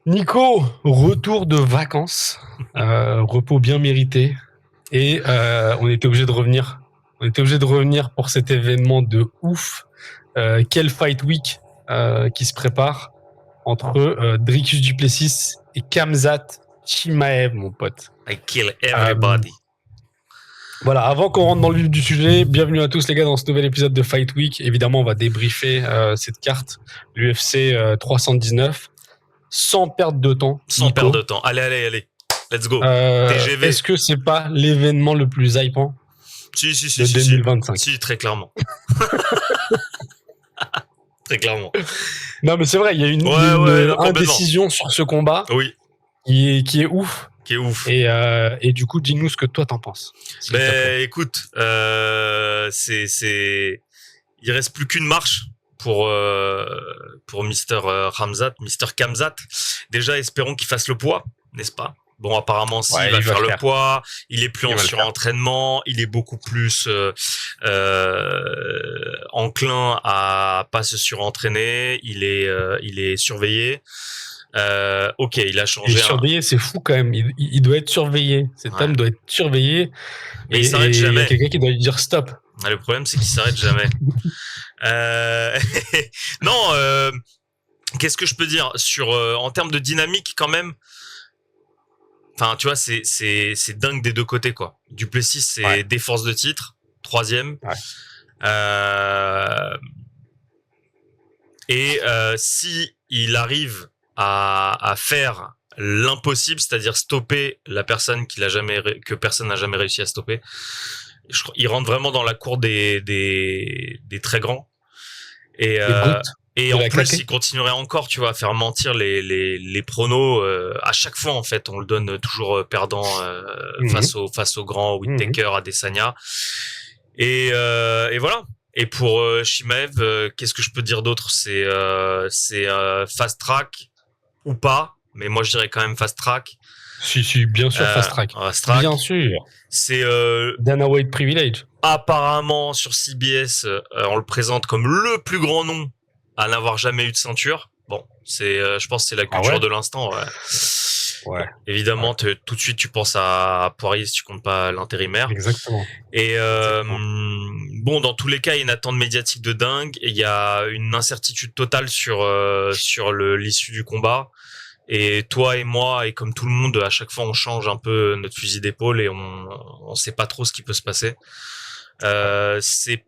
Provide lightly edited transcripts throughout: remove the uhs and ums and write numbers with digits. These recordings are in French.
Nico, retour de vacances, repos bien mérité, et on était obligé de revenir. On était obligé de revenir pour cet événement de ouf. Quel fight week qui se prépare entre Dricus Duplessis et Khamzat Chimaev, mon pote. I kill Euh, everybody. voilà, avant qu'on rentre dans le vif du sujet, bienvenue à tous les gars dans ce nouvel épisode de Fight Week. Évidemment, on va débriefer cette carte, l'UFC 319, sans perdre de temps, Sans perdre de Nico. temps. Allez. Let's go. TGV. Est-ce que c'est pas l'événement le plus hypant de Si. 2025? Si, très clairement. Très clairement. Non, mais c'est vrai, il y a une Non, complètement. indécision sur ce combat Oui, qui est ouf. qui est ouf. Et du coup, dis-nous ce que toi t'en penses. s'il te plaît. Écoute, il reste plus qu'une marche pour Mister Mister Khamzat. Déjà, espérons qu'il fasse le poids, n'est-ce pas? Bon, apparemment, si, Ouais, il va faire le faire. poids. Il est plus Il en va le faire. surentraînement. Il est beaucoup plus enclin à pas se surentraîner. Il est surveillé. Ok, il a Il est changé. surveillé, c'est fou quand même. Il doit être surveillé. Cet Ouais. homme doit être surveillé. Mais Et il s'arrête il y a jamais. quelqu'un qui doit lui dire stop. Le problème, c'est qu'il s'arrête jamais. Euh... non, qu'est-ce que je peux dire sur en termes de dynamique quand même. Enfin, tu vois, c'est dingue des deux côtés quoi. Duplessis, c'est des forces de titre, 3e. Ouais. Et si il arrive à faire l'impossible, c'est-à-dire stopper la personne que personne n'a jamais réussi à stopper, il rentre vraiment dans la cour des très grands. Et en plus, il continuerait encore, tu vois, à faire mentir les pronos. À chaque fois, en fait, on le donne toujours perdant face aux grands Whittaker, Adesanya. Et voilà. Et pour Chimaev, qu'est-ce que je peux dire d'autre? C'est fast track ou pas, mais moi je dirais quand même fast track. Si, bien sûr, fast track. Bien sûr. C'est Dana White privilege. Apparemment sur CBS, on le présente comme le plus grand nom à n'avoir jamais eu de ceinture. Bon, je pense que c'est la culture de l'instant. Ouais. Évidemment, tout de suite tu penses à Poirier si tu comptes pas l'intérimaire. Exactement. Et bon, dans tous les cas, il y a une attente médiatique de dingue. Et il y a une incertitude totale sur l'issue du combat. Et toi et moi, et comme tout le monde, à chaque fois, on change un peu notre fusil d'épaule et on sait pas trop ce qui peut se passer. C'est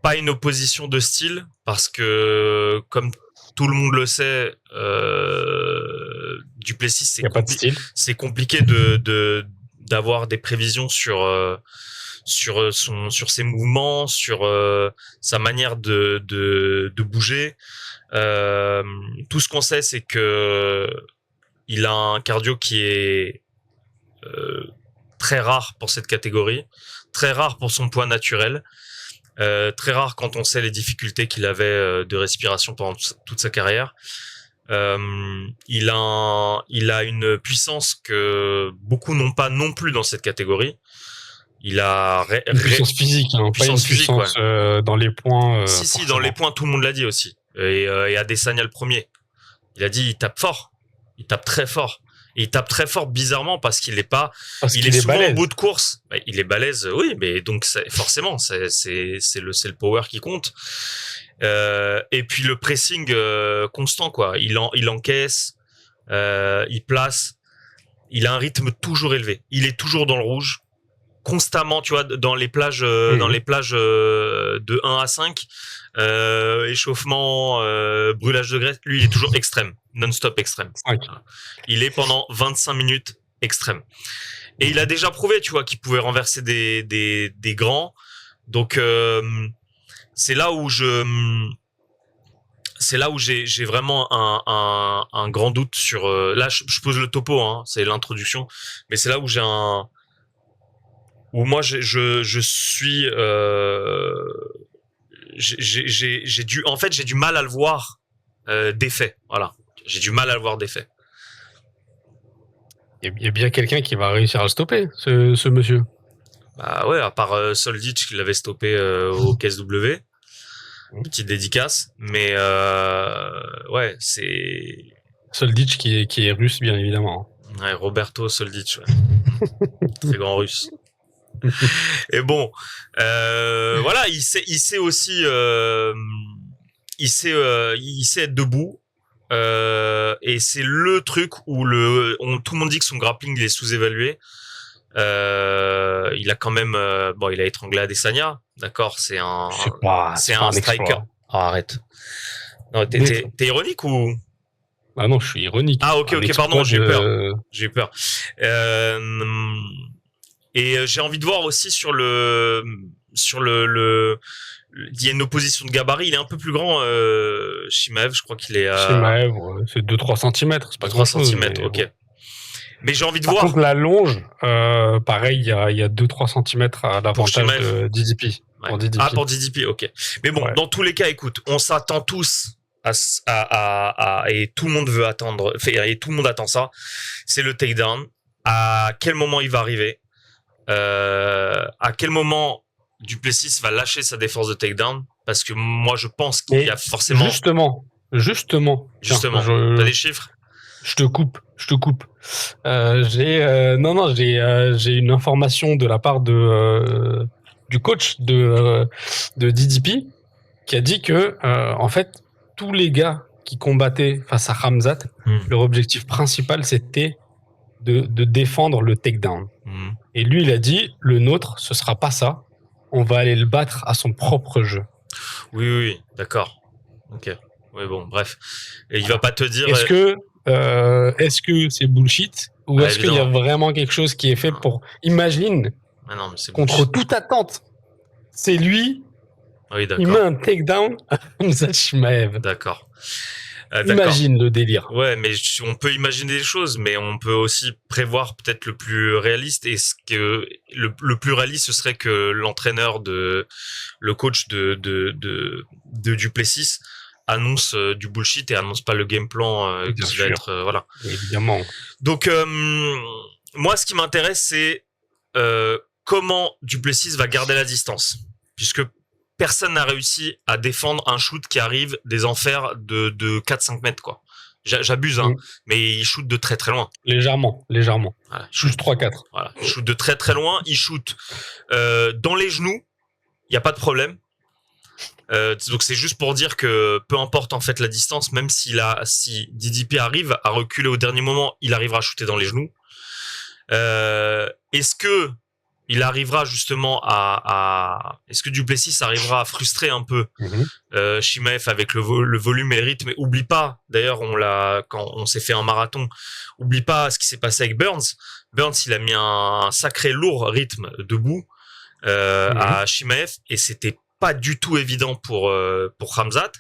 pas une opposition de style parce que, comme tout le monde le sait, Duplessis, c'est compliqué d'avoir des prévisions sur ses mouvements, sur sa manière de bouger. Tout ce qu'on sait, c'est que il a un cardio qui est très rare pour cette catégorie, très rare pour son poids naturel, très rare quand on sait les difficultés qu'il avait de respiration pendant toute sa carrière. Il a une puissance que beaucoup n'ont pas non plus dans cette catégorie. Il a une puissance physique, hein, pas une puissance dans les points. Si, dans les points, tout le monde l'a dit aussi. Et Adesanya le premier. Il a dit, il tape fort. Il tape très fort. Et il tape très fort bizarrement parce qu'il est pas. Il est souvent balèze. au bout de course. Il est balèze, oui, mais donc forcément, c'est le power qui compte. Et puis le pressing constant, quoi. Il encaisse, il place. Il a un rythme toujours élevé. Il est toujours dans le rouge. Constamment, tu vois, dans les plages de 1 à 5, échauffement, brûlage de graisse, lui il est toujours extrême, non-stop extrême. Il est pendant 25 minutes extrême. Et il a déjà prouvé, tu vois, qu'il pouvait renverser des grands. Donc c'est là où j'ai vraiment un grand doute sur là je pose le topo, hein, c'est l'introduction, mais c'est là où où moi je suis j'ai du mal à le voir d'effet. Voilà, j'ai du mal à le voir d'effet. Il y a bien quelqu'un qui va réussir à le stopper, ce monsieur. Bah ouais, à part Soldic qui l'avait stoppé au KSW. Petite dédicace, mais ouais, c'est Soldic qui est russe, bien évidemment. Ouais, Roberto Soldic, ouais. Très grand russe. Et bon, voilà, il sait aussi, il sait être debout. Et c'est le truc où tout le monde dit que son grappling il est sous-évalué. Il a quand même, il a étranglé Adesanya, d'accord, c'est un striker. Exploit. Oh, arrête. Non, t'es ironique ou? Ah non, je suis ironique. Ah ok, pardon, j'ai eu peur. Et j'ai envie de voir aussi sur le, il y a une opposition de gabarit, il est un peu plus grand, Shimaev, je crois qu'il est à... Shimaev, c'est 2-3 cm, c'est pas 3 grand-chose. cm, ok. Bon. Mais j'ai envie de Par voir... contre, la longe, pareil, il y a 2-3 cm à l'avantage de DDP. Ouais. Pour DDP. Ah, pour DDP, ok. Mais bon, dans tous les cas, écoute, on s'attend tous et tout le monde veut attendre, et tout le monde attend ça, c'est le takedown. À quel moment il va arriver? À quel moment Duplessis va lâcher sa défense de takedown? Parce que moi, je pense qu'il y a forcément... Justement. T'as des chiffres? Je te coupe. J'ai une information de la part du coach de DDP qui a dit que en fait tous les gars qui combattaient face à Khamzat, leur objectif principal c'était de défendre le takedown. Et lui il a dit le nôtre ce sera pas ça, on va aller le battre à son propre jeu. Oui, d'accord. Ok. Oui, bon, bref. Et il va pas te dire... Est-ce que c'est bullshit ou est-ce qu'il y a vraiment quelque chose qui est fait pour... Imagine, contre toute attente, c'est lui, il met un takedown à Khamzat Chimaev. D'accord. Imagine le délire. Ouais, mais on peut imaginer des choses, mais on peut aussi prévoir peut-être le plus réaliste. Et ce que le plus réaliste, ce serait que l'entraîneur le coach de Duplessis annonce du bullshit et annonce pas le game plan qui va être voilà. Évidemment. Donc moi, ce qui m'intéresse, c'est comment Duplessis va garder la distance, puisque personne n'a réussi à défendre un shoot qui arrive des enfers de 4-5 mètres, quoi. J'abuse, hein, mais il shoot de très très loin. Légèrement. Voilà, shoot 3-4. Voilà, il shoot de très très loin, il shoot dans les genoux, il y a pas de problème. Donc c'est juste pour dire que peu importe en fait la distance, même si DDP arrive à reculer au dernier moment, il arrivera à shooter dans les genoux. Est-ce que il arrivera justement est-ce que Duplessis arrivera à frustrer un peu Chimaev avec le volume et le rythme? Et oublie pas, d'ailleurs, quand on s'est fait un marathon, oublie pas ce qui s'est passé avec Burns. Burns, il a mis un sacré lourd rythme debout à Chimaev et c'était pas du tout évident pour Khamzat.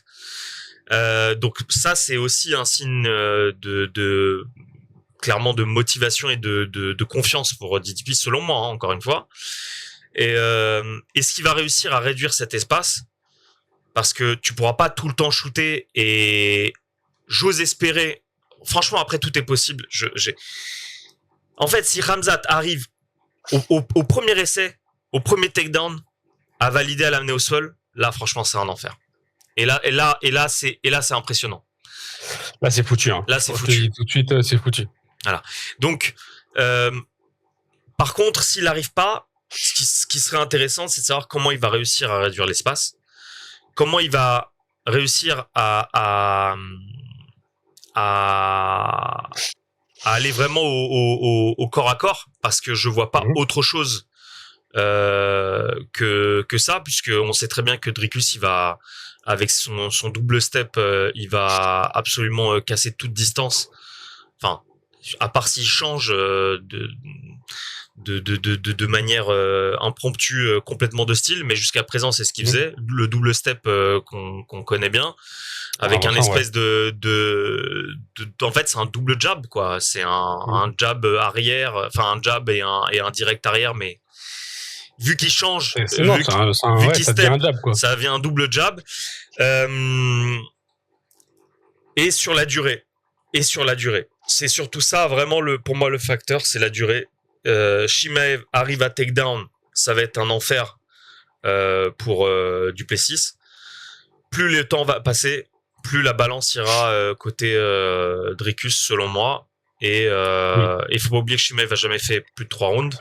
Donc ça, c'est aussi un signe clairement de motivation et de confiance pour DDP, selon moi, hein, encore une fois. Et est-ce qu'il va réussir à réduire cet espace? Parce que tu pourras pas tout le temps shooter et j'ose espérer, franchement, après tout est possible. En fait, si Khamzat arrive au premier essai, au premier takedown, à valider, à l'amener au sol, là, franchement, c'est un enfer. Et là, c'est impressionnant. Là, c'est foutu. Hein. Là, c'est foutu. Tout de suite, c'est foutu. Voilà. Donc, par contre, s'il n'arrive pas, ce qui serait intéressant, c'est de savoir comment il va réussir à réduire l'espace, comment il va réussir à aller vraiment au corps à corps, parce que je vois pas autre chose que ça, puisque on sait très bien que Dricus, il va avec son double step, il va absolument casser toute distance. Enfin, à part s'il change de manière impromptue complètement de style, mais jusqu'à présent c'est ce qu'il faisait, le double step qu'on connaît bien, avec un espèce en fait c'est un double jab, quoi. C'est un jab arrière, enfin un jab et un direct arrière, mais vu qu'il change, vu qu'il step, ça devient un double jab. Et sur la durée. C'est surtout ça, vraiment, pour moi, le facteur, c'est la durée. Chimaev arrive à takedown, ça va être un enfer pour Duplessis. Plus le temps va passer, plus la balance ira côté Dricus selon moi. Et il faut pas oublier que Chimaev a jamais fait plus de 3 rounds.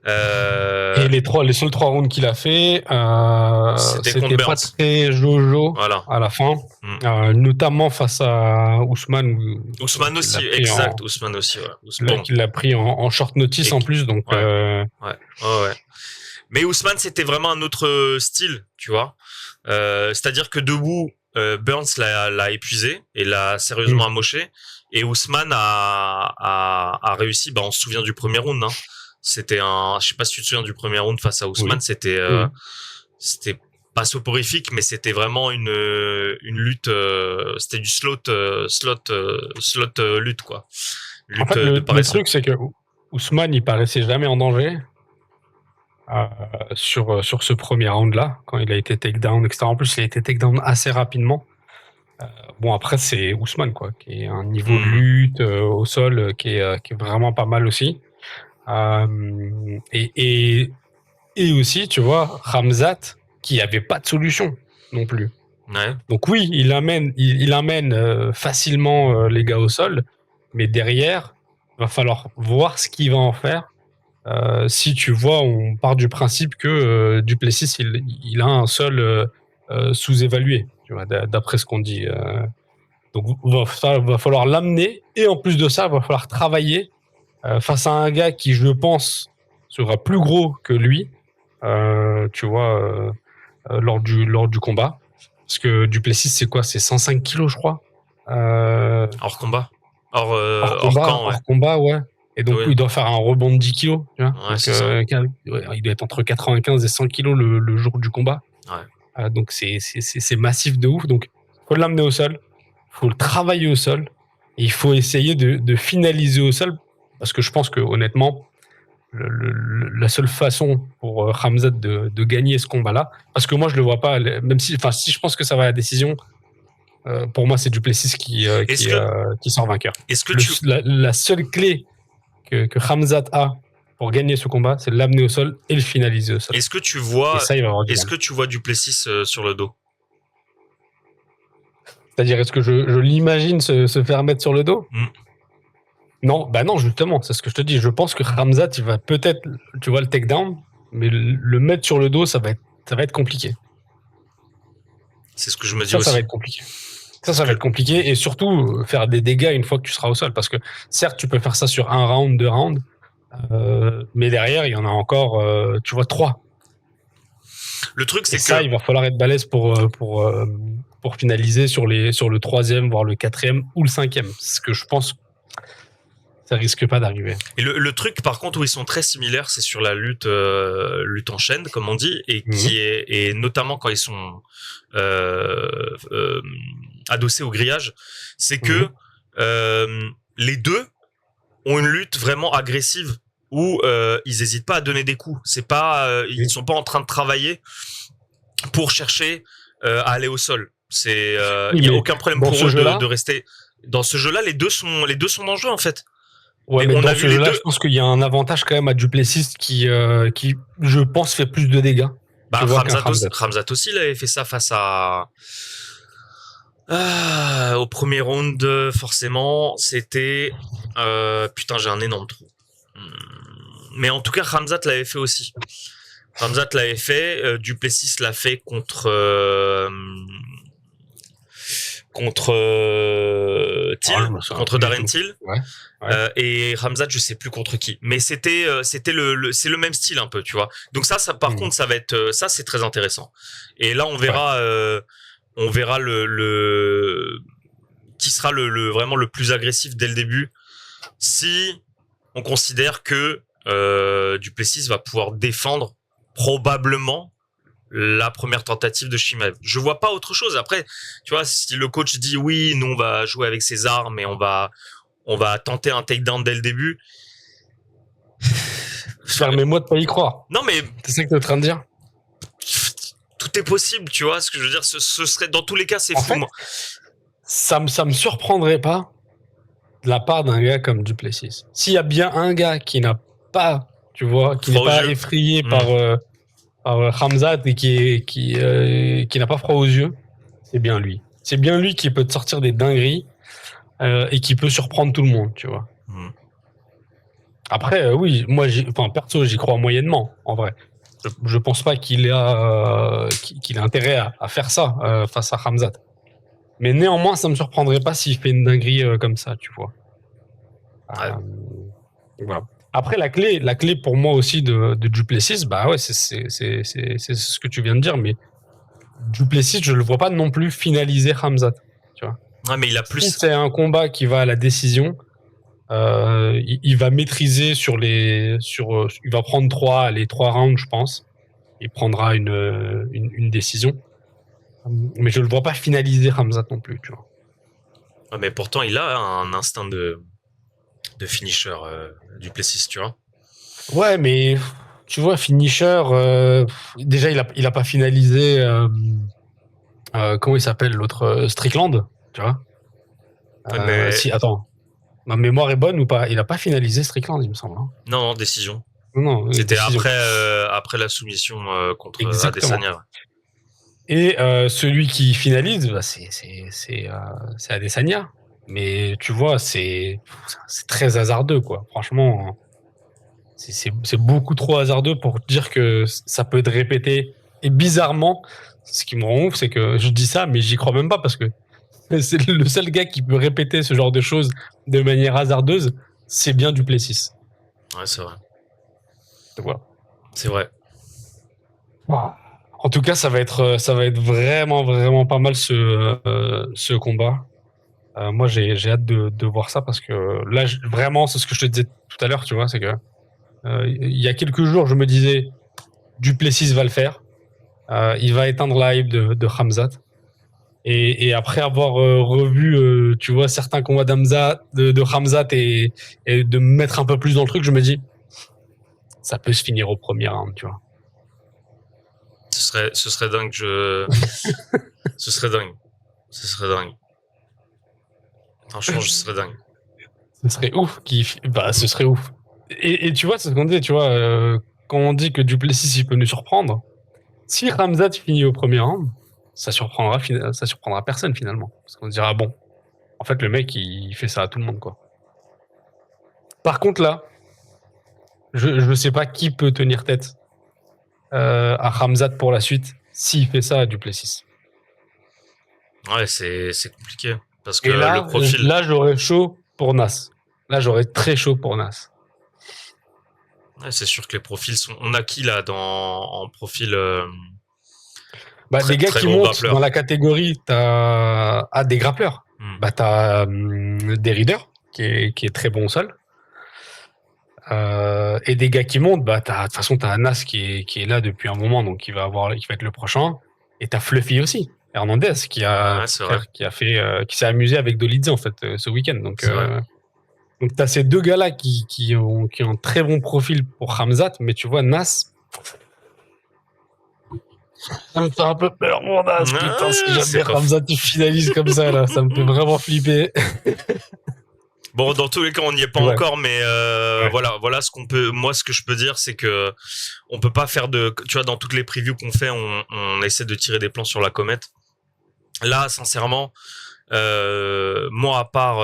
Et les seuls 3 rounds qu'il a fait, c'était pas très jojo à la fin, notamment face à Ousmane. Ousmane aussi, exact. Ousmane aussi, ouais. Là, qu'il l'a pris en short notice en plus, donc. Ouais. Mais Ousmane, c'était vraiment un autre style, tu vois. C'est-à-dire que debout, Burns l'a épuisé et l'a sérieusement amoché. Et Ousmane a réussi. Bah, on se souvient du premier round. Hein. C'était je sais pas si tu te souviens du premier round face à Ousmane. C'était pas soporifique, mais c'était vraiment une lutte. C'était du slot lutte quoi. Lutte en fait, le truc, c'est que Ousmane, il paraissait jamais en danger. Sur ce premier round là, quand il a été takedown, etc. En plus, il a été takedown assez rapidement. Bon, après, c'est Ousmane, quoi, qui est un niveau de lutte au sol qui est vraiment pas mal aussi. Et aussi, tu vois, Khamzat, qui avait pas de solution non plus. Ouais. Donc oui, il amène facilement les gars au sol, mais derrière, va falloir voir ce qu'il va en faire. Si tu vois, on part du principe que Duplessis, il a un sol sous-évalué, tu vois, d'après ce qu'on dit. Donc, va falloir l'amener, et en plus de ça, va falloir travailler face à un gars qui, je pense, sera plus gros que lui, tu vois, lors du combat. Parce que Duplessis, c'est quoi? C'est 105 kilos, je crois. Hors combat. Hors combat, ouais. Et donc, il doit faire un rebond de 10 kilos. Tu vois, ouais, donc, il doit être entre 95 et 100 kilos le jour du combat. Ouais. Donc, c'est massif de ouf. Donc, il faut l'amener au sol. Il faut le travailler au sol. Et il faut essayer de finaliser au sol. Parce que je pense que, honnêtement, la seule façon pour Khamzat de gagner ce combat-là, parce que moi, je le vois pas, même si je pense que ça va à la décision, pour moi, c'est Duplessis qui sort vainqueur. Est-ce que la seule clé que Khamzat a pour gagner ce combat, c'est de l'amener au sol et le finaliser au sol. Est-ce que tu vois Duplessis sur le dos? C'est-à-dire, est-ce que je l'imagine se faire mettre sur le dos? Non, bah non, justement, c'est ce que je te dis. Je pense que Khamzat, il va peut-être, tu vois, le takedown, mais le mettre sur le dos, ça va être compliqué. C'est ce que je me dis aussi. Ça va être compliqué. Ça va être compliqué, et surtout faire des dégâts une fois que tu seras au sol, parce que certes, tu peux faire ça sur 1 round, 2 rounds, mais derrière, il y en a encore, tu vois, 3. Le truc, c'est que ça, il va falloir être balèze pour finaliser sur le 3e, voire le 4e ou le 5e. Ce que je pense, ça risque pas d'arriver. Et le truc, par contre, où ils sont très similaires, c'est sur la lutte en chaîne, comme on dit, et et notamment quand ils sont adossés au grillage, c'est que les deux ont une lutte vraiment agressive où ils hésitent pas à donner des coups. C'est pas, ils sont pas en train de travailler pour chercher à aller au sol. C'est, il y a aucun problème pour eux de rester. Dans ce jeu-là, les deux sont dangereux en fait. Ouais, mais dans ce jeu-là, je pense qu'il y a un avantage quand même à Duplessis qui, je pense, fait plus de dégâts. Bah, Khamzat aussi, il avait fait ça face à au premier round, forcément, c'était putain, j'ai un énorme trou. Mais en tout cas, Khamzat l'avait fait aussi. Khamzat l'avait fait, Duplessis l'a fait contre Darren Till. Ouais. Et Khamzat, je sais plus contre qui, mais c'était c'est le même style un peu, tu vois. Donc ça par contre, ça va être ça, c'est très intéressant. Et là, on verra qui sera vraiment le plus agressif dès le début, si on considère que Duplessis va pouvoir défendre probablement la première tentative de Chimaev. Je vois pas autre chose. Après, tu vois, si le coach dit oui, nous on va jouer avec ses armes et on va tenter un takedown dès le début. Permets-moi de pas y croire. Non, mais c'est ça que t'es en train de dire. Tout est possible, tu vois. Ce que je veux dire, ce serait dans tous les cas, c'est fou. Ça me surprendrait pas de la part d'un gars comme Duplessis. S'il y a bien un gars qui n'a pas, tu vois, qui n'est pas effrayé par Khamzat et qui n'a pas froid aux yeux, c'est bien lui. C'est bien lui qui peut te sortir des dingueries et qui peut surprendre tout le monde, tu vois. Après, oui, moi, perso, j'y crois moyennement, en vrai. Je pense pas qu'il a intérêt à faire ça face à Khamzat. Mais néanmoins, ça me surprendrait pas s'il fait une dinguerie comme ça, tu vois. Ouais. Voilà. Après, la clé pour moi aussi de Duplessis, bah ouais, c'est ce que tu viens de dire, mais Duplessis, je le vois pas non plus finaliser Khamzat, tu vois. Ouais, mais il a Si plus. c'est un combat qui va à la décision, il va maîtriser il va prendre les 3 rounds, je pense. Il prendra une décision. Mais je le vois pas finaliser Khamzat non plus, tu vois. Ouais, mais pourtant, il a un instinct de finisher, Duplessis, tu vois. Ouais, mais tu vois, finisher, déjà, il a pas finalisé, comment il s'appelle l'autre, Strickland, tu vois. Ouais, mais Si, attends, ma mémoire est bonne ou pas? Il a pas finalisé Strickland, il me semble. Hein. non, décision. Non, C'était décision. après la soumission contre Exactement. Adesanya. Et celui qui finalise, bah, c'est Adesanya. Mais tu vois, c'est très hasardeux, quoi. Franchement, c'est beaucoup trop hasardeux pour dire que ça peut être répété. Et bizarrement, ce qui me rend ouf, c'est que je dis ça, mais j'y crois même pas parce que c'est le seul gars qui peut répéter ce genre de choses de manière hasardeuse, c'est bien Duplessis. Ouais, c'est vrai. Donc voilà. C'est vrai. En tout cas, ça va être vraiment, vraiment pas mal ce combat. Moi, j'ai hâte de voir ça parce que là, vraiment, c'est ce que je te disais tout à l'heure, tu vois, c'est que il y a quelques jours, je me disais, Duplessis va le faire. Il va éteindre la hype de Khamzat. Et après avoir revu, tu vois, certains combats de Khamzat et de me mettre un peu plus dans le truc, je me dis, ça peut se finir au premier round, tu vois. Ce serait dingue. Ce serait dingue. Ce serait dingue. Franchement, ce serait dingue. Ce serait ouf. Ce serait ouf. Et tu vois, c'est ce qu'on disait, tu vois, quand on dit que Duplessis, il peut nous surprendre, si Khamzat finit au premier round, ça surprendra personne finalement. Parce qu'on se dira, bon, en fait, le mec, il fait ça à tout le monde, quoi. Par contre, là, je sais pas qui peut tenir tête à Khamzat pour la suite s'il fait ça à Duplessis. Ouais, c'est compliqué. Parce que Et le profil. là, j'aurais chaud pour Nas. Là, j'aurais très chaud pour Nas. Ouais, c'est sûr que les profils sont. On a qui là en profil Bah, très, des gars très qui gros montent dans grappleur. la catégorie, t'as des grappleurs. Bah, t'as des readers, qui est très bon au sol. Et des gars qui montent, bah, de toute façon, t'as Nas qui est là depuis un moment, donc qui va être le prochain. Et t'as Fluffy aussi. Hernandez, Ouais, c'est vrai. qui s'est amusé avec Dolidze, en fait, ce week-end. C'est vrai. Donc t'as ces deux gars-là qui ont un très bon profil pour Khamzat, mais tu vois, Nas, ça me fait un peu peur, mon Nas, putain, si Ah, c'est jamais pas fou. Khamzat il finalise comme ça, là, ça me fait vraiment flipper. Bon, dans tous les cas, on n'y est pas Ouais, encore, mais ouais. voilà ce qu'on peut. Moi, ce que je peux dire, c'est que on peut pas faire de. Tu vois, dans toutes les previews qu'on fait, on essaie de tirer des plans sur la comète. Là, sincèrement, moi, à part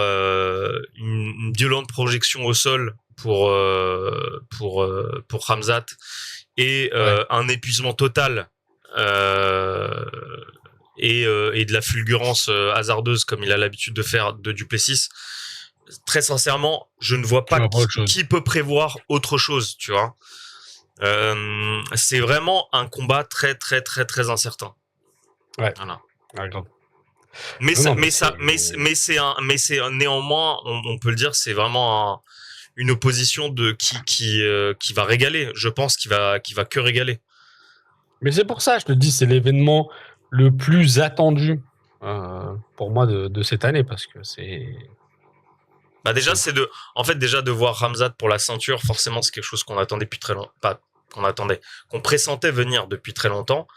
une violente projection au sol pour Khamzat et Ouais. un épuisement total et de la fulgurance hasardeuse comme il a l'habitude de faire de Duplessis. Très sincèrement, je ne vois Tu pas vois pas autre chose. qui peut prévoir autre chose, tu vois. C'est vraiment un combat très très très très incertain. Ouais. Voilà. Ouais, grave. Mais Non, ça, non, mais mais ça, c'est. mais c'est néanmoins, on peut le dire, c'est vraiment une opposition qui va régaler. Je pense qu'il va que régaler. Mais c'est pour ça, je te dis, c'est l'événement le plus attendu pour moi de cette année, parce que Bah déjà, c'est en fait, déjà de voir Ramzat pour la ceinture, forcément, c'est quelque chose qu'on attendait depuis très longtemps, pas qu'on attendait, qu'on pressentait venir depuis très longtemps,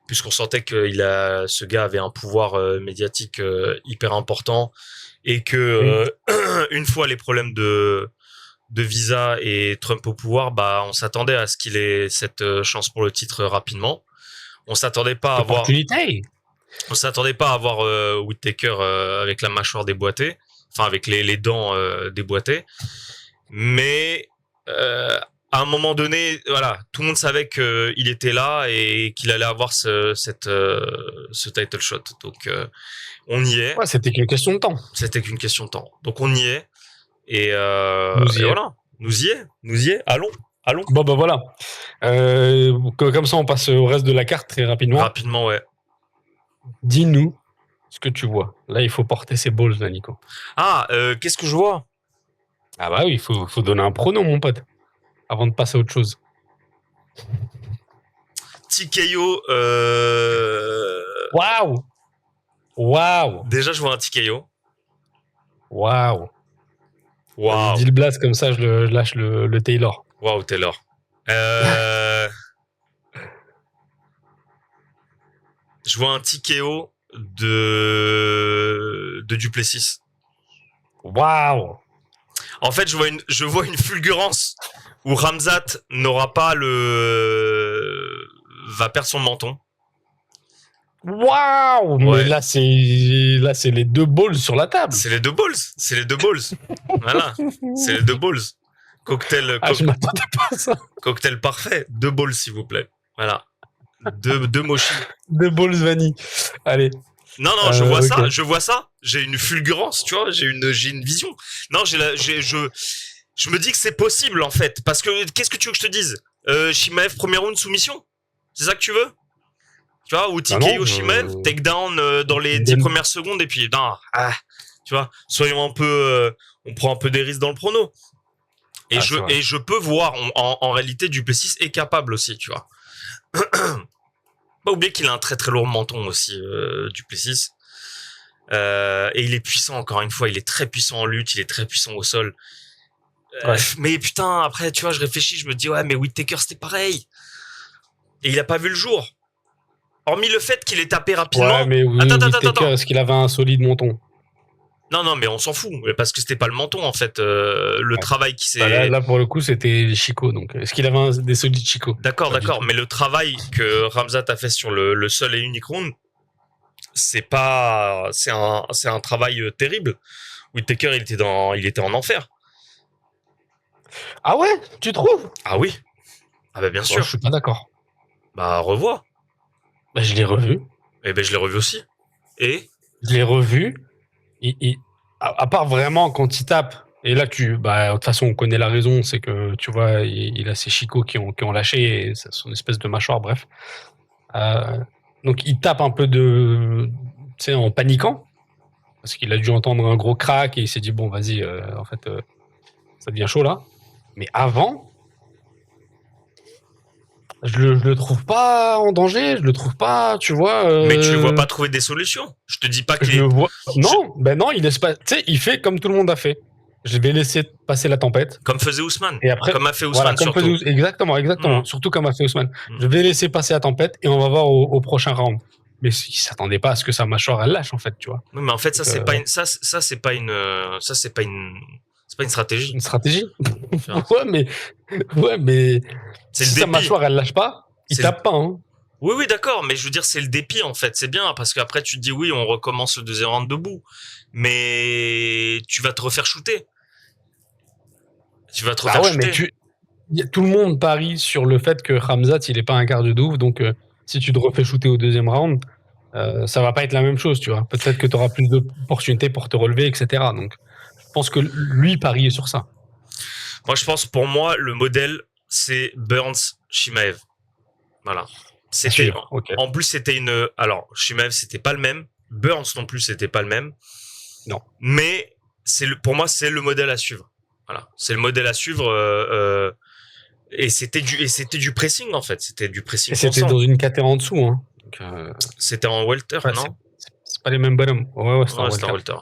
puisqu'on sentait ce gars avait un pouvoir médiatique hyper important et Oui. que une fois les problèmes de visa et Trump au pouvoir, bah, on s'attendait à ce qu'il ait cette chance pour le titre rapidement. On s'attendait pas à avoir. Opportunité. On s'attendait pas à voir Whittaker avec la mâchoire déboîtée, enfin avec les dents déboîtées, mais à un moment donné, voilà, tout le monde savait qu'il était là et qu'il allait avoir ce title shot. Donc on y est. Ouais, c'était qu'une question de temps. C'était qu'une question de temps. Donc on y est et Nous y est. voilà, nous y est. Allons. Bon, bah voilà. Comme ça, on passe au reste de la carte très rapidement. Rapidement, ouais. Dis-nous ce que tu vois. Là, il faut porter ses balls, là, Nico. Ah, qu'est-ce que je vois? Ah bah oui, il faut donner un pronom, mon pote, avant de passer à autre chose. TKO. Waouh! Waouh! Déjà, je vois un TKO. Waouh! Waouh. Dis le blast, comme ça, je lâche le Taylor. Waouh, Taylor. Je vois un TKO de Duplessis. Waouh! En fait, je vois une fulgurance où Ramzat n'aura pas va perdre son menton. Waouh! Ouais. Mais là, c'est les deux balls sur la table. C'est les deux balls. Voilà. C'est les deux balls. Cocktail, Je m'attendais pas à ça. cocktail parfait. Deux balls, s'il vous plaît. Voilà. Deux mochis. Deux balls vanille. Allez. Non, je vois okay. je vois ça. J'ai une fulgurance, tu vois. J'ai une vision. Non, je me dis que c'est possible, en fait. Parce que, qu'est-ce que tu veux que je te dise? Shimaev, premier round, soumission? C'est ça que tu veux? Tu vois, ou TKO Shimaev, takedown dans les 10 premières secondes, et puis, non, tu vois, soyons un peu, on prend un peu des risques dans le prono. Et je peux voir, en réalité, Duplessis est capable aussi, tu vois. Pas oublier qu'il a un très très lourd menton aussi, Duplessis. Et il est puissant, encore une fois, il est très puissant en lutte, il est très puissant au sol. Mais putain, après, tu vois, je réfléchis, je me dis, ouais, mais Whittaker, c'était pareil. Et il a pas vu le jour. Hormis le fait qu'il est tapé rapidement. Ouais, mais attends. Est-ce qu'il avait un solide menton? Non, mais on s'en fout. Parce que c'était pas le menton, en fait. Le travail qui s'est... Bah là, pour le coup, c'était les chicots. Donc, est-ce qu'il avait des solides chicots? D'accord. Mais le travail que Ramzat a fait sur le seul et unique round, c'est un travail terrible. Whittaker, il était en enfer. Ah ouais? Tu trouves? Ah oui. Ah bah bien sûr. Je suis pas d'accord. Bah revois. Bah je l'ai revu. Eh ben je l'ai revu aussi. Et je l'ai revu. À part vraiment quand il tape. Et là, de toute façon, on connaît la raison, c'est que tu vois, il a ses chicots qui ont lâché, et son espèce de mâchoire, bref. Donc il tape un peu en paniquant, parce qu'il a dû entendre un gros crack et il s'est dit bon, vas-y, en fait, ça devient chaud là. Mais avant, je le trouve pas en danger, je le trouve pas, tu vois. Mais tu le vois pas trouver des solutions. Je te dis pas qu'il Non, il laisse pas. Tu sais, il fait comme tout le monde a fait. Je vais laisser passer la tempête. Comme faisait Ousmane. Et après, comme a fait Ousmane surtout. Exactement. Surtout comme a fait Ousmane. Je vais laisser passer la tempête et on va voir au prochain round. Mais il s'attendait pas à ce que sa mâchoire elle lâche en fait, tu vois. Non, mais en fait, ça c'est pas une stratégie. Une stratégie. ouais, mais si sa mâchoire elle lâche pas, il tape pas. Hein. Oui, d'accord, mais je veux dire, c'est le dépit en fait. C'est bien parce qu'après tu te dis oui, on recommence le deuxième round debout, mais tu vas te refaire shooter. Mais tout le monde parie sur le fait que Ramzat il est pas un cardio de ouf, donc si tu te refais shooter au deuxième round, ça va pas être la même chose, tu vois. Peut-être que tu auras plus d'opportunités pour te relever, etc. Donc, je pense que lui pariait sur ça. Moi, je pense, pour moi, le modèle, c'est Burns-Shimaev. Voilà. Okay. En plus, c'était alors, Shimaev, c'était pas le même. Burns non plus, c'était pas le même. Non. Mais pour moi, c'est le modèle à suivre. Voilà. C'est le modèle à suivre, et c'était du pressing, en fait. C'était du pressing. Et c'était dans une catégorie en dessous, hein. Donc, c'était en welter, non? C'est pas les mêmes bonhommes. Ouais, c'était en welter.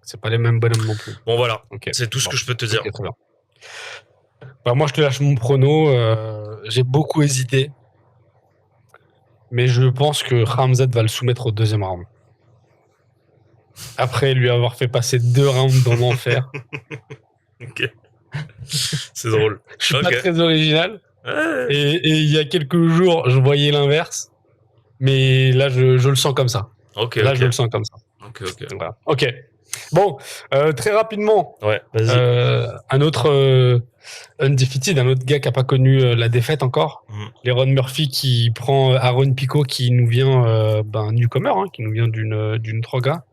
C'est pas les mêmes bonhommes non plus. Bon, voilà. Okay. C'est tout ce que je peux te dire. Okay, très bien. Moi, je te lâche mon prono. J'ai beaucoup hésité. Mais je pense que Ramzat va le soumettre au deuxième round. Après lui avoir fait passer 2 rounds dans l'enfer. Ok. C'est drôle. Je suis pas très original. Et il y a quelques jours, je voyais l'inverse. mais là, je le sens comme ça. Ok, Là, ok. je le sens comme ça. Ok. Voilà. Ok. Bon, très rapidement, Ouais, vas-y. un autre undefeated, un autre gars qui a pas connu la défaite encore. Mhm. Leron Murphy qui prend Aaron Pico qui nous vient newcomer, hein, qui nous vient d'une Troga.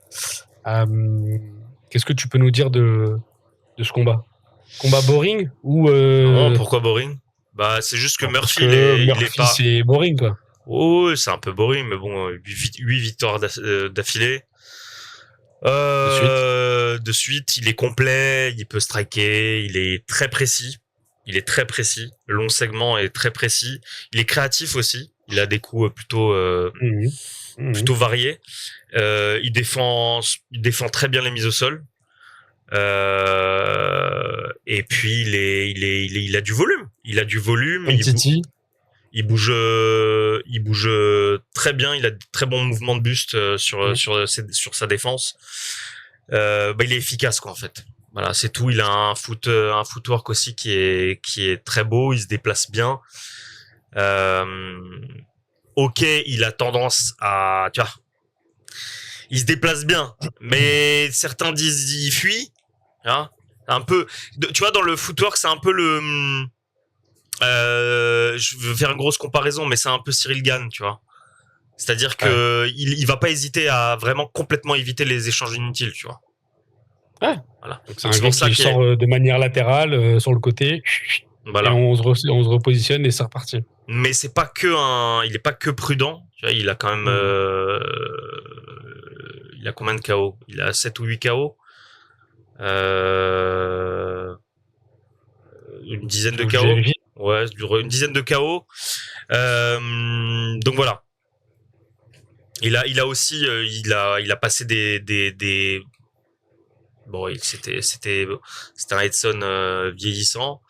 Qu'est-ce que tu peux nous dire de ce combat? Combat boring ou Non, pourquoi boring? Bah, c'est juste que parce Murphy, que il est Murphy pas. c'est boring quoi. Oh, ouais, c'est un peu boring, mais bon, 8 victoires d'affilée. De suite. De suite, il est complet, il peut striker, il est très précis. Il est très précis. Le long segment est très précis. Il est créatif aussi. Il a des coups Mhm. Mhm. plutôt variés. Il défend très bien les mises au sol. Et puis il a du volume. Il a du volume. MTT. Il bouge très bien. Il a de très bons mouvements de buste sur sa défense. Il est efficace quoi en fait. Voilà, c'est tout. Il a un footwork aussi qui est très beau. Il se déplace bien. Ok, il a tendance à, tu vois, il se déplace bien, mais certains disent il fuit. Hein, un peu, tu vois, dans le footwork, c'est un peu je veux faire une grosse comparaison, mais c'est un peu Cyril Gane, tu vois. C'est-à-dire Ouais. que il va pas hésiter à vraiment complètement éviter les échanges inutiles, tu vois. Ouais. Voilà. Donc c'est Donc un c'est gars pour ça qui qu'il est, sort de manière latérale sur le côté et voilà. on se repositionne et c'est reparti. Mais c'est pas que il est pas que prudent. Tu vois, il a quand même, Mhm. il a combien de KO? Il a 7 ou 8 KO. Euh, une dizaine de Donc je KO. vérifie. Ouais, une dizaine de KO. Donc voilà. Il a aussi, il a passé bon, c'était un Edson vieillissant.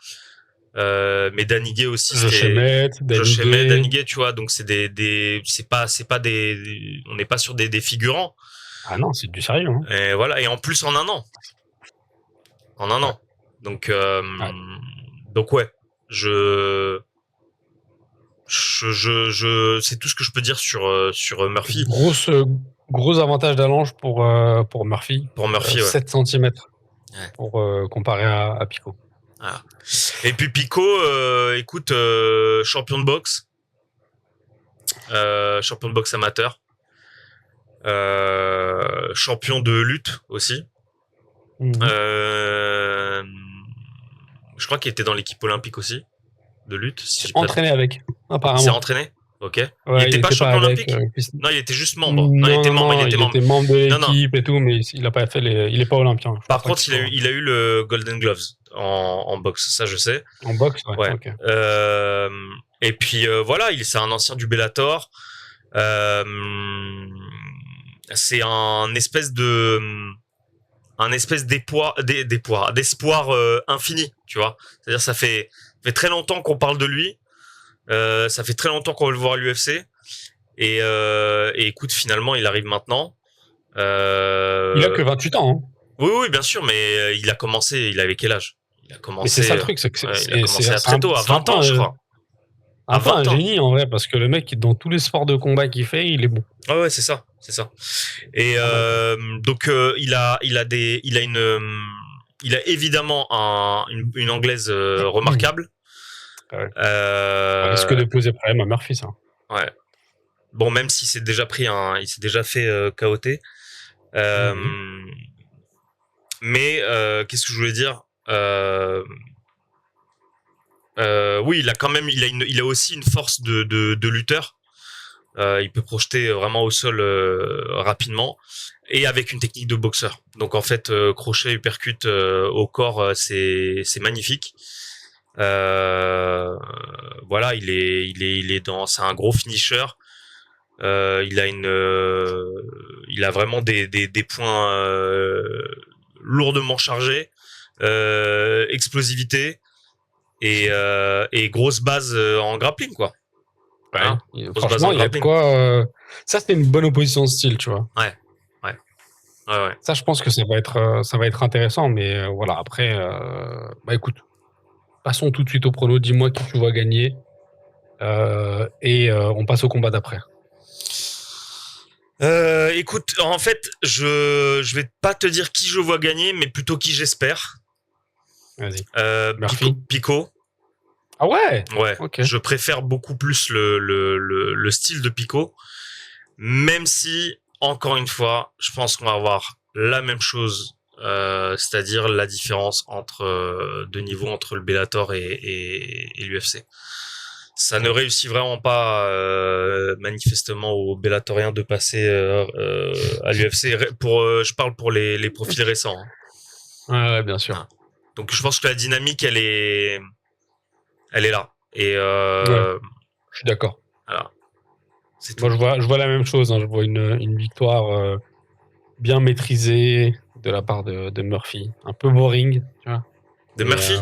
Mais Daniguet aussi, Josh c'était Emmett, Josh Emmett, Daniguet. Daniguet, tu vois. Donc c'est c'est pas on n'est pas sur des figurants. Ah non, c'est du sérieux. Hein. Et voilà. Et en plus en un an, en un Ouais. an. Donc, Ouais. donc ouais, je, c'est tout ce que je peux dire sur Murphy. Grosse, gros avantage d'allonge pour Murphy. Pour Murphy, ouais. 7 cm Ouais. pour comparer à Pico. Voilà. Et puis Pico, écoute, champion de boxe amateur, champion de lutte aussi. Mhm. Euh, je crois qu'il était dans l'équipe olympique aussi de lutte. Si j'ai pas de... Entraîné avec, Il s'est apparemment. entraîné. Ok. Il Ouais, il était pas était pas champion avec. olympique. Non, il était juste membre. Non, il Non, était non, membre. Il non, était il membre. était membre de Non, non. l'équipe et tout, mais il a pas fait il est pas olympien. Je Par pense pas contre, qu'il soit il a eu le Golden Gloves en boxe. Ça, je sais. en boxe. Ouais, Ouais. ok. Et puis voilà, c'est un ancien du Bellator. Euh, c'est un espèce d'espoir infini, tu vois. C'est-à-dire ça fait très longtemps qu'on parle de lui. Ça fait très longtemps qu'on veut le voir à l'UFC. Et écoute, finalement, il arrive maintenant. Il a que 28 ans. Hein. Oui, bien sûr, mais il avait quel âge? Mais c'est ça le Ouais, truc, c'est que il a commencé très tôt, à c'est 20 ans, je crois. À un peu un 20 ans. génie en vrai, parce que le mec, dans tous les sports de combat qu'il fait, il est bon. Ouais, c'est ça, c'est ça. Et Pas mal, quoi. donc il a évidemment une anglaise remarquable. Ouais. Ça risque Euh, de poser problème à Murphy, ça. ouais. Bon, même s'il s'est déjà il s'est déjà fait KOT. Euh, Mhm. mais qu'est-ce que je voulais dire? Oui, il a quand même, il a aussi une force de lutteur. Il peut projeter vraiment au sol rapidement et avec une technique de boxeur. Donc en fait, crochet, uppercut au corps, c'est magnifique. Voilà, il est c'est un gros finisher. Il a vraiment des points lourdement chargés, explosivité et grosse base en grappling quoi. Ouais. Hein, grosse base Franchement, en il y a de grappling. quoi. Ça, c'est une bonne opposition de style, tu vois. Ouais, ouais, ouais. Ça, je pense que ça va être intéressant, mais voilà. Après, bah écoute, passons tout de suite au prono. Dis-moi qui tu vois gagner et on passe au combat d'après. Écoute, en fait, je vais pas te dire qui je vois gagner, mais plutôt qui j'espère. Vas-y. Pico, Murphy. Pico. Ah ouais. Ouais, Ok. je préfère beaucoup plus le style de Pico, même si, encore une fois, je pense qu'on va avoir la même chose, c'est-à-dire la différence entre de niveau entre le Bellator et l'UFC. Ça ne réussit vraiment pas manifestement aux Bellatoriens de passer à l'UFC. Pour, je parle pour les profils récents. Hein. Ouais, bien sûr. Ah. Donc je pense que la dynamique, elle est là. Et Ouais, je suis d'accord. voilà, c'est Moi, tout. je vois la même chose. Hein. Je vois une victoire bien maîtrisée de la part de Murphy. Un peu boring, tu vois. De Mais Murphy.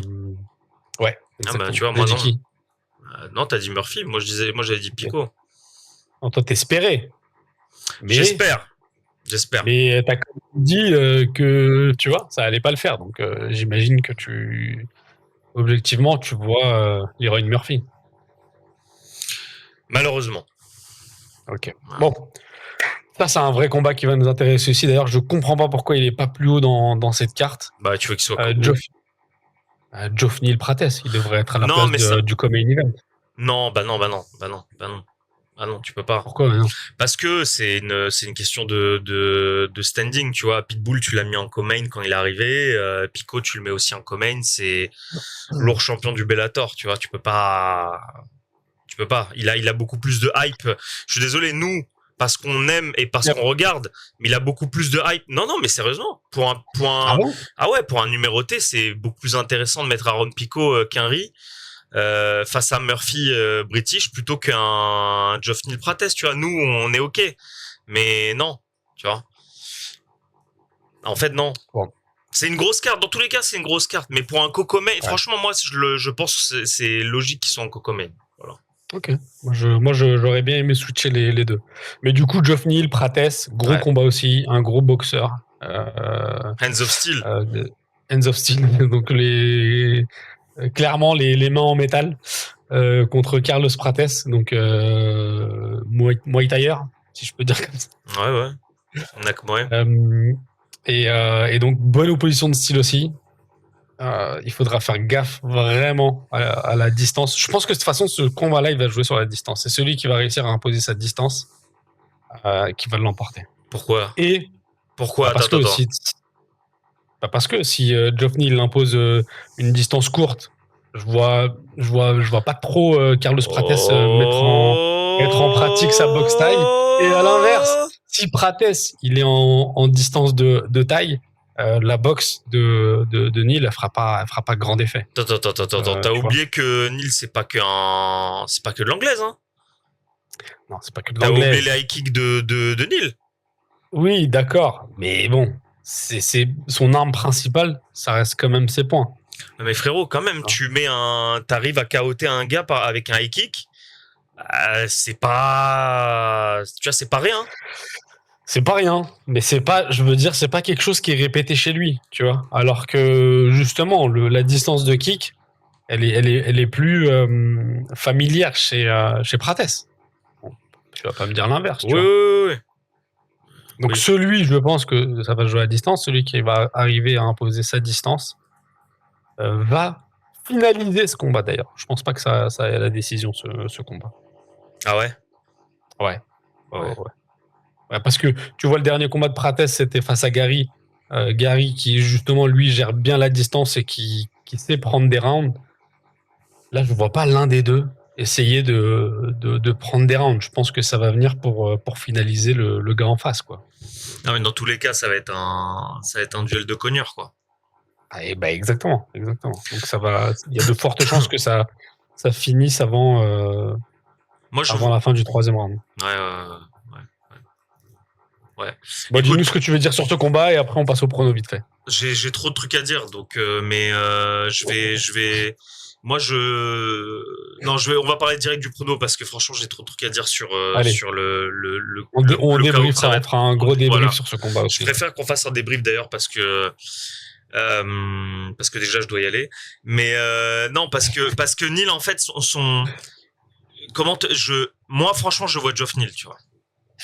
ouais, Ah bah tu exactement. vois, T'as moi dit non. qui? Non, t'as dit Murphy. Moi j'avais dit Ok. Pico. Non, toi, t'espérais. Mais, J'espère. J'espère. mais t'as quand même dit que, tu vois, ça allait pas le faire. Donc, j'imagine que objectivement, tu vois Leroy Murphy. Malheureusement. Ok. Voilà. Bon, ça, c'est un vrai combat qui va nous intéresser aussi. D'ailleurs, je comprends pas pourquoi il est pas plus haut dans cette carte. Bah tu veux qu'il soit Geoff, où? Geoff Neal Prates, il devrait être à la Non, place mais ça. du co-main event. Non, bah non, bah non, bah non, bah non. Ah non, tu peux pas. Pourquoi maintenant? Parce que c'est une question de standing, tu vois. Pitbull, tu l'as mis en co-main quand il est arrivé. Pico, tu le mets aussi en co-main. C'est lourd champion du Bellator, tu vois. Tu peux pas. Il a beaucoup plus de hype. Je suis désolé, nous, parce qu'on aime et parce qu'on regarde, mais il a beaucoup plus de hype. Non, non, mais sérieusement, Ah bon? ah ouais, pour un numéroté, c'est beaucoup plus intéressant de mettre Aaron Pico qu'Henry face à Murphy British plutôt qu'un Geoff Neal Prates, tu vois. Nous, on est ok, mais non, tu vois. En fait, non. Bon, C'est une grosse carte. Dans tous les cas, c'est une grosse carte. Mais pour un Cocomain, ouais. franchement, moi, je pense que c'est logique qu'ils soient en Cocomain. Voilà. Ok. J'aurais bien aimé switcher les deux. Mais du coup, Geoff Neal, Prates, gros Ouais. combat aussi, un gros boxeur. Euh, Hands of Steel. Hands of Steel, donc clairement les mains en métal contre Carlos Prates, donc Muay Thaier, si je peux dire comme ça. Ouais, ouais. Ouais. Euh, et donc bonne opposition de style aussi. Il faudra faire gaffe vraiment à la distance. Je pense que de toute façon, ce combat-là, il va jouer sur la distance. C'est celui qui va réussir à imposer sa distance qui va l'emporter. Pourquoi? Et Pourquoi? parce que Attends. parce que si Geoff Neal impose une distance courte, je vois pas trop Carlos Prates mettre en pratique sa boxe taille. Et à l'inverse, Oh si Prates il est en distance de taille, la boxe de Neal elle fera pas grand effet. Attends. T'as Tu vois. oublié que Neil, c'est pas que de l'anglaise, hein. Non, c'est pas que de T'as oublié l'anglaise. les high kicks de Neil. Oui, d'accord, mais bon, c'est son arme principale, ça reste quand même ses points. Mais frérot, quand même, t'arrives à KO'ter un gars avec un high kick. C'est pas, tu vois, c'est pas rien. C'est pas rien, mais c'est pas, je veux dire, c'est pas quelque chose qui est répété chez lui, tu vois. Alors que justement, la distance de kick, elle est plus familière chez Prates. Bon, tu vas pas me dire l'inverse, tu vois. Oui. Donc Oui. celui, je pense que ça va jouer à distance, celui qui va arriver à imposer sa distance va finaliser ce combat d'ailleurs. Je pense pas que ça ait la décision ce combat. Ah ouais. Ouais. Ouais. Ouais, parce que tu vois, le dernier combat de Prates, c'était face à Gary. Gary qui, justement, lui, gère bien la distance et qui sait prendre des rounds. Là, je vois pas l'un des deux essayer de prendre des rounds. Je pense que ça va venir pour finaliser le gars en face, quoi. Non, mais dans tous les cas, ça va être un duel de cogneurs, quoi. Ah, et bah, exactement, exactement. Donc, il y a de fortes chances que ça finisse Moi, je avant vous, la fin du troisième round. ouais. Ouais. Bon, dis-nous ce Écoute, que tu veux dire sur ce combat et après, on passe au prono vite fait. j'ai trop de trucs à dire, donc, mais moi, on va parler direct du prono parce que franchement, j'ai trop de trucs à dire Allez, sur on le chaos débrief ça, on Craven. fera un gros débrief Voilà. sur ce combat Je aussi. préfère qu'on fasse un débrief d'ailleurs parce que déjà je dois y aller. Mais non, parce que Neil en fait moi franchement je vois Geoff Neal, tu vois.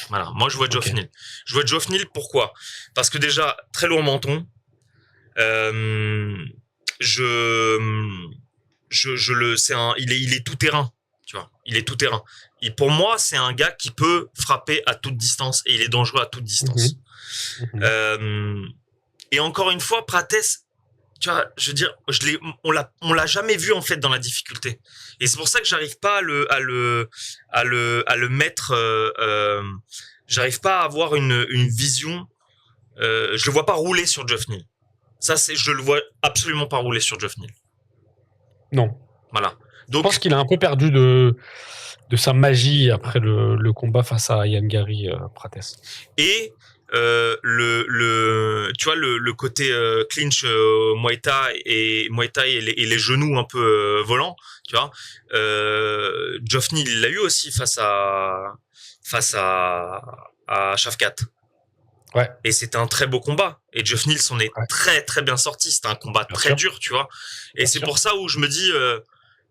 Voilà. Moi, je vois Geoff Neal. Je vois Geoff Neal, pourquoi? Parce que déjà, très lourd menton. Il est tout terrain. Tu vois, il est tout terrain. Et pour moi, c'est un gars qui peut frapper à toute distance et il est dangereux à toute distance. Et encore une fois, Prates, tu vois, je veux dire, on l'a jamais vu en fait dans la difficulté. Et c'est pour ça que j'arrive pas à le mettre. J'arrive pas à avoir une vision. Je le vois pas rouler sur Geoff Neal. Je le vois absolument pas rouler sur Geoff Neal. Non. Voilà. Donc, je pense qu'il a un peu perdu de sa magie après le combat face à Ian Gary Prates. Et tu vois le côté clinch Muay Thai et les genoux un peu volants, tu vois. Geoff Neal, il l'a eu aussi face à Shavkat. Ouais. Et c'était un très beau combat. Et Geoff Neal s'en est très très bien sorti. C'était un combat très dur, tu vois. Et c'est pour ça où je me dis,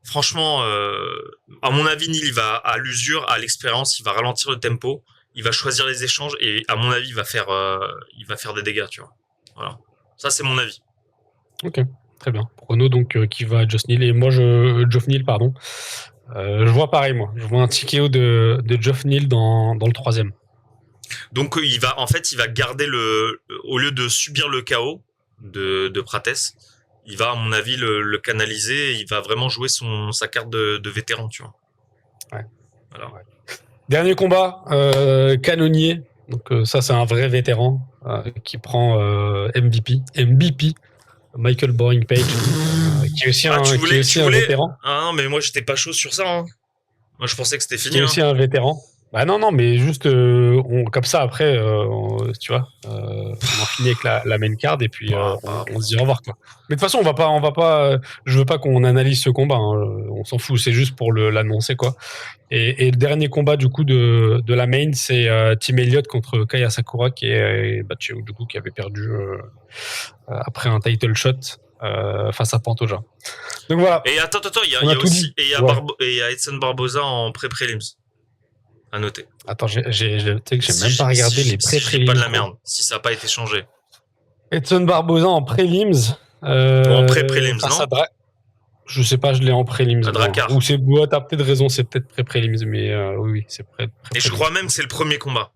franchement, à mon avis, Neal, il va à l'usure, à l'expérience, il va ralentir le tempo, il va choisir les échanges et à mon avis, il va faire des dégâts, tu vois. Voilà. Ça, c'est mon avis. Ok, très bien. Renaud, donc, qui va à Geoff Neal. Et moi, Geoff Neal, pardon. Je vois pareil, moi. Je vois un TKO de Geoff Neal dans le 3e. Donc il va garder au lieu de subir le KO de Prates, il va à mon avis le canaliser, et il va vraiment jouer sa carte de vétéran, tu vois. Ouais. Alors. Ouais. Dernier combat, Canonnier. Donc ça c'est un vrai vétéran qui prend MVP, Michael Boring Page, qui est aussi un vétéran. Ah non, mais moi j'étais pas chaud sur ça. Hein. Moi je pensais que c'était fini. Qui est aussi un vétéran. Bah non, mais juste comme ça après, tu vois, on en finit avec la main card et puis on se dit au revoir quoi. Mais de toute façon, on va pas, je veux pas qu'on analyse ce combat, hein, on s'en fout, c'est juste pour l'annoncer quoi. Et le dernier combat du coup de la main, c'est Tim Elliott contre Kaya Sakura qui avait perdu après un title shot face à Pantoja. Donc voilà. Et attends, il y a Edson Barboza en pré-prélims. À noter. Attends, j'ai même pas regardé les pré-prélims. Pas de la merde, si ça n'a pas été changé. Edson Barboza en prélims. En pré-prélims, non? Je sais pas, je l'ai en prélims. Ou t'as peut-être raison, c'est peut-être pré-prélims, mais oui, c'est pré-prélims. Et je crois même que c'est le premier combat,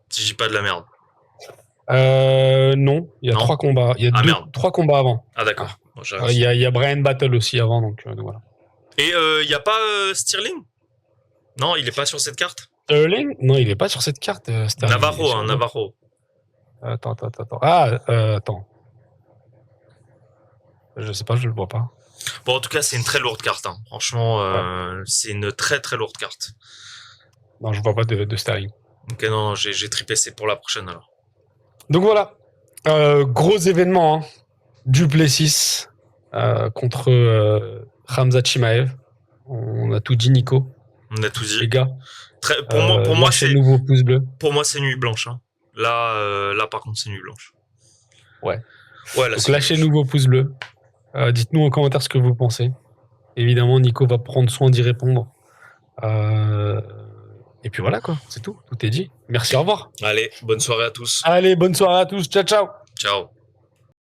si je dis pas de la merde. Non, il y a 3 combats. Il y a 3 combats avant. Ah d'accord. Il y a Brian Battle aussi avant, donc voilà. Et il y a pas Sterling? Non, il est pas sur cette carte? Sterling? Non, il est pas sur cette carte. Navarro, Navarro. Attends. Attends. Je sais pas, je le vois pas. Bon, en tout cas, c'est une très lourde carte. Hein. Franchement, c'est une très très lourde carte. Non, je vois pas de Sterling. Ok, non, j'ai trippé, c'est pour la prochaine alors. Donc voilà, gros événement. Hein. Duplessis contre Khamzat Chimaev. On a tout dit, Nico. On a tout dit. Les gars. Pour moi, c'est nouveau pouce bleu. Pour moi, c'est nuit blanche. Hein. Là, par contre, c'est nuit blanche. Ouais. Donc lâchez nouveau pouce bleu. Dites-nous en commentaire ce que vous pensez. Évidemment, Nico va prendre soin d'y répondre. Et puis voilà quoi, c'est tout. Tout est dit. Merci, au revoir. Allez, bonne soirée à tous. Allez, bonne soirée à tous. Ciao, ciao. Ciao.